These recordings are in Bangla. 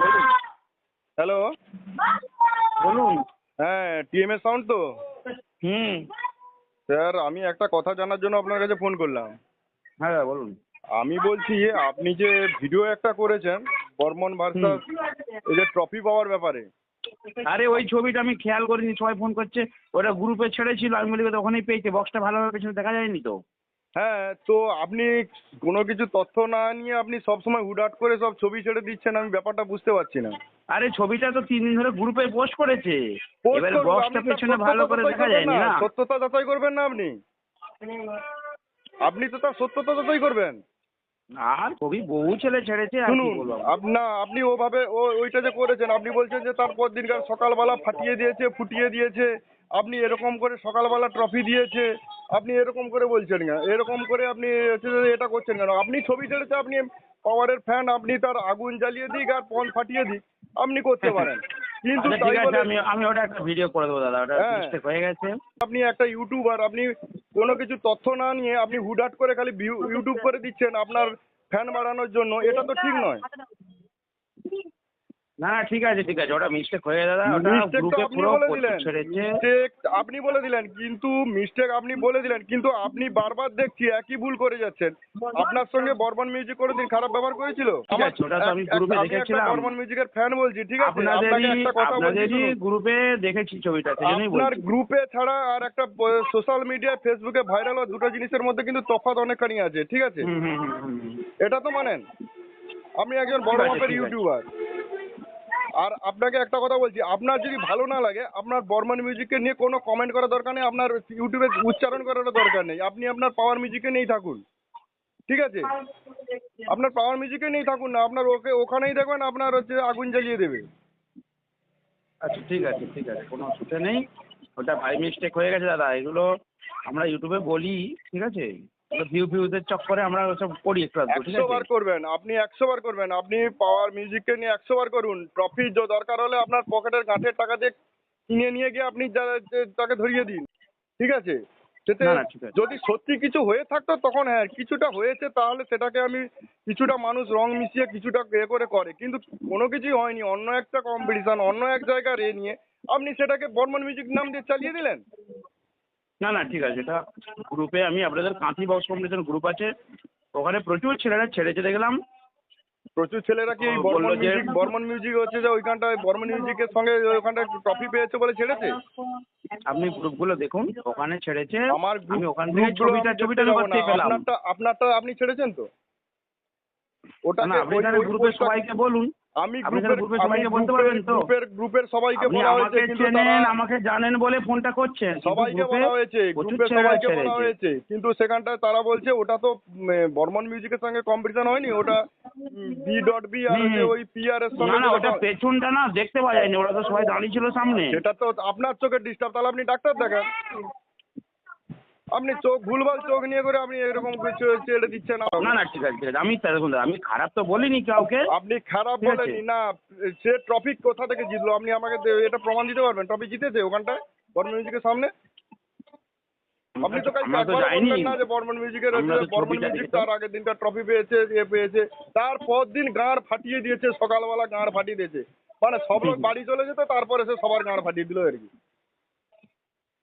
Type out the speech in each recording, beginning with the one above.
বলুন। হ্যালো, বলুন। হ্যাঁ টিএমএস সাউন্ড তো? হুম। স্যার আমি একটা কথা জানার জন্য আপনার কাছে ফোন করলাম। হ্যাঁ বলুন। আমি বলছি আপনি যে ভিডিও একটা করেছেন বর্মন হুম। ভার্সাস এই যে ট্রফি পাওয়ার ব্যাপারে। আরে ওই ছবিটা আমি খেয়াল করিনি, সবাই ফোন করছে। ওটা গ্রুপে ছেড়েছিল, আমি বলি তো ওখানেই পেয়েছে, বক্সটা ভালোভাবে পেছনে দেখা যায়নি তো। হ্যাঁ, তো আপনি কোনো কিছু তথ্য না নিয়ে আপনি সবসময় হুটহাট করে সব ছবি ছেড়ে দিচ্ছেন, আমি ব্যাপারটা বুঝতে পারছি না। আরে ছবিটা তো 3 দিন ধরে গ্রুপে পোস্ট করেছে, পোস্ট এবার করুন, বক্সটা আপনি তার পেছনে ভালো সত্যতা করে যাচাই দেখা করবেন যায়নি না? না। সত্যতা যাচাই করবেন না আপনি? আপনি তো তার সত্যতা যাচাই করবেন। আর ছবি বহু ছেলে ছেড়েছে, আর কি শুনুন, বলবো। আপনি ওভাবে ওইটা যে করেছেন, আপনি বলছেন যে তারপর দিনকার সকালবেলা ফাটিয়ে দিয়েছে, ফুটিয়ে দিয়েছে, আপনি এরকম করে সকালবেলা ট্রফি দিয়েছে, আপনি এরকম করে বলছেন কেন? এরকম করে আপনি হচ্ছে যে এটা করছেন কেন? আপনি ছবি ছেড়েছে, আপনি পাওয়ারের ফ্যান, আপনি তার আগুন জ্বালিয়ে দিক আর পণ ফাটিয়ে দিক, আপনি করতে পারেন। কিন্তু আচ্ছা ঠিক তাই আছে, বলে আমি আমি ওটা একটা ভিডিও করে দেবো দাদা, ওটা হ্যাঁ, মিস্টেক হয়ে গেছে। আপনি একটা ইউটিউবার, আপনি কোনো কিছু তথ্য না নিয়ে আপনি হুটহাট করে খালি ইউটিউব করে দিচ্ছেন আপনার ফ্যান বাড়ানোর জন্য, এটা তো ঠিক নয়। না না ঠিক আছে ঠিক আছে, ওটা মিস্টেক হয়ে গেছে দাদা, ওটা মিস্টেক তো গ্রুপে আপনি পুরো বলে প্রচুর দিলেন, ছেড়েছে। মিস্টেক আপনি বলে দিলেন, কিন্তু মিস্টেক আপনি বলে দিলেন, কিন্তু আপনি বারবার দেখছি একই ভুল করে যাচ্ছেন। আপনার সঙ্গে বর্মন মিউজিক কোনোদিন খারাপ ব্যবহার করেছিল? ঠিক আমার আছে, ওটা তো আমি গ্রুপে আমি একটা দেখেছিলাম। বর্মন মিউজিকের ফ্যান বলছি, ঠিক আছে? আপনাকে আপনাদেরই একটা কথা বলছি আপনাদেরই শুনুন। গ্রুপে দেখেছি ছবিটা, সেই জন্যই আপনার বলছি। গ্রুপে ছাড়া আর একটা সোশ্যাল মিডিয়ায় ফেসবুকে ভাইরাল হওয়া দুটো জিনিসের মধ্যে কিন্তু তফাৎ অনেকখানি আছে, ঠিক আছে? হুম হুম হুম হুম হুম। এটা তো মানেন? আপনি একজন ঠিক বড় আছে মাপের ঠিক আছে। ইউটিউবার। আর আপনাকে একটা কথা বলছি, আপনার যদি ভালো না লাগে, আপনার বর্মন মিউজিককে নিয়ে কোনো কমেন্ট করার দরকার নেই, আপনার ইউটিউবে উচ্চারণ করারও দরকার নেই। আপনি আপনার পাওয়ার মিউজিকে নিয়েই থাকুন, ঠিক আছে? আপনার পাওয়ার মিউজিকে নিয়েই থাকুন না, আপনার ওখানেই দেখবেন আপনার হচ্ছে আগুন জ্বালিয়ে দেবে। আচ্ছা ঠিক আছে ঠিক আছে, কোনো অসুবিধা নেই। ওটা ভাই মিস্টেক হয়ে গেছে দাদা, এগুলো আমরা ইউটিউবে বলি, ঠিক আছে? ভিউজের চক্করে আমরা ওসব করি একটু আধটু, ঠিক 100 আছে? বার করবেন, আপনি 100 বার করবেন, আপনি পাওয়ার মিউজিককে নিয়ে 100 বার করুন। ট্রফি দরকার হলে আপনার পকেটের গাঁটের টাকা দিয়ে কিনে নিয়ে গিয়ে আপনি তাকে ধরিয়ে দিন, ঠিক আছে? সেতে না না ঠিক আছে। যদি সত্যি কিছু হয়ে থাকতো তখন হ্যাঁ, কিছুটা হয়েছে তাহলে সেটাকে আমি কিছুটা মানুষ রং মিশিয়ে কিছুটা করে, কিন্তু কোনো কিছুই হয়নি। অন্য একটা কম্পিটিশন, অন্য এক জায়গার নিয়ে আপনি সেটাকে বর্মন মিউজিক নাম দিয়ে চালিয়ে দিলেন। না না ঠিক আছে, এটা গ্রুপে আমি আপনাদের কাঁথি বক্স কম্পিটিশন গ্রুপ আছে, ওখানে প্রচুর ছেলেরা ছেড়েছে দেখলাম। প্রচুর ছেলেরা কি ও এই বললো যে বর্মন মিউজিক হচ্ছে যে ওইখানটায় বর্মন মিউজিকের সঙ্গে ওইখানটায় ট্রফি পেয়েছে বলে ছেড়েছে? আপনি গ্রুপগুলো দেখুন, ওখানে ছেড়েছে। আমার আমি ওখান থেকে গ্রুপগুলো ছবিটা আমি ছবিটা দেখতে আমি যাবো কোথা না। থেকে পেলাম। আপনারটা আপনি ছেড়েছেন তো? না না, ওটাকে আপনি ওই তাহলে ওই গ্রুপের পোস্টটা সবাইকে বলুন। আমি আপনি তাহলে গ্রুপের গ্রুপের আমি সবাইকে বলতে গ্রুপের পারবেন তো? গ্রুপের গ্রুপের সবাইকে আপনি বলা হয়েছে, আমাকে কিন্তু তারা চেনেন, আমাকে জানেন বলে ফোনটা করছেন, কিন্তু সবাইকে গ্রুপে বলা হয়েছে, প্রচুর গ্রুপের ছেলেরা সবাইকে বলা ছেড়েছে। হয়েছে, কিন্তু সেখানটায় তারা বলছে ওটা তো বর্মন মিউজিকের সঙ্গে কম্পিটিশন হয়নি, ওটা বি আর হুম হচ্ছে হুম। ওই পিআর এর না সঙ্গে না, যেটা ওটা পেছনটা না দেখতে পাওয়া যায়নি, ওরা তো সবাই দাঁড়িয়ে ছিল সামনে। সেটা তো আপনার চোখের ডিস্টার্ব, তাহলে আপনি ডাক্তার দেখান। আপনি ভুলভাল চোখ নিয়ে করে আপনি এরকম ছেড়ে দিচ্ছেন। না না ঠিক আছে ঠিক আছে, আমি দেখুন দাদা, আমি খারাপ তো বলিনি কাউকে, আপনি খারাপ ঠিক আছে? বলেনি না। সে ট্রফি কোথা থেকে জিতলো? আপনি আমাকে এটা প্রমাণ দিতে পারবেন ট্রফি জিতেছে ওখানটায় বর্মন মিউজিকের সামনে? আপনি তো কালকে আমরা তো একবারও যাইনি, বলবেন না যে বর্মন মিউজিকের আমরা তো বর্মন ছবিটা মিউজিক দেখে তো। তার আগের দিনটা ট্রফি পেয়েছে, পেয়েছে, তারপর দিন গাঁড় ফাটিয়ে দিয়েছে, সকালবেলা গাঁড় ফাটিয়ে দিয়েছে, মানে সব লোক বাড়ি চলে যেত, তারপরে সে সবার গাঁড় ফাটিয়ে দিল আর কি।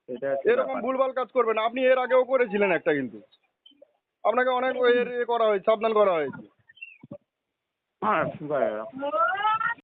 এটা হচ্ছে এরকম ব্যাপার। ভুলভাল কাজ করবেন আপনি, এর আগেও করেছিলেন একটা, কিন্তু আপনাকে অনেক করা হয়েছে, সাবধান করা হয়েছে। হ্যাঁ ঠিক আছে।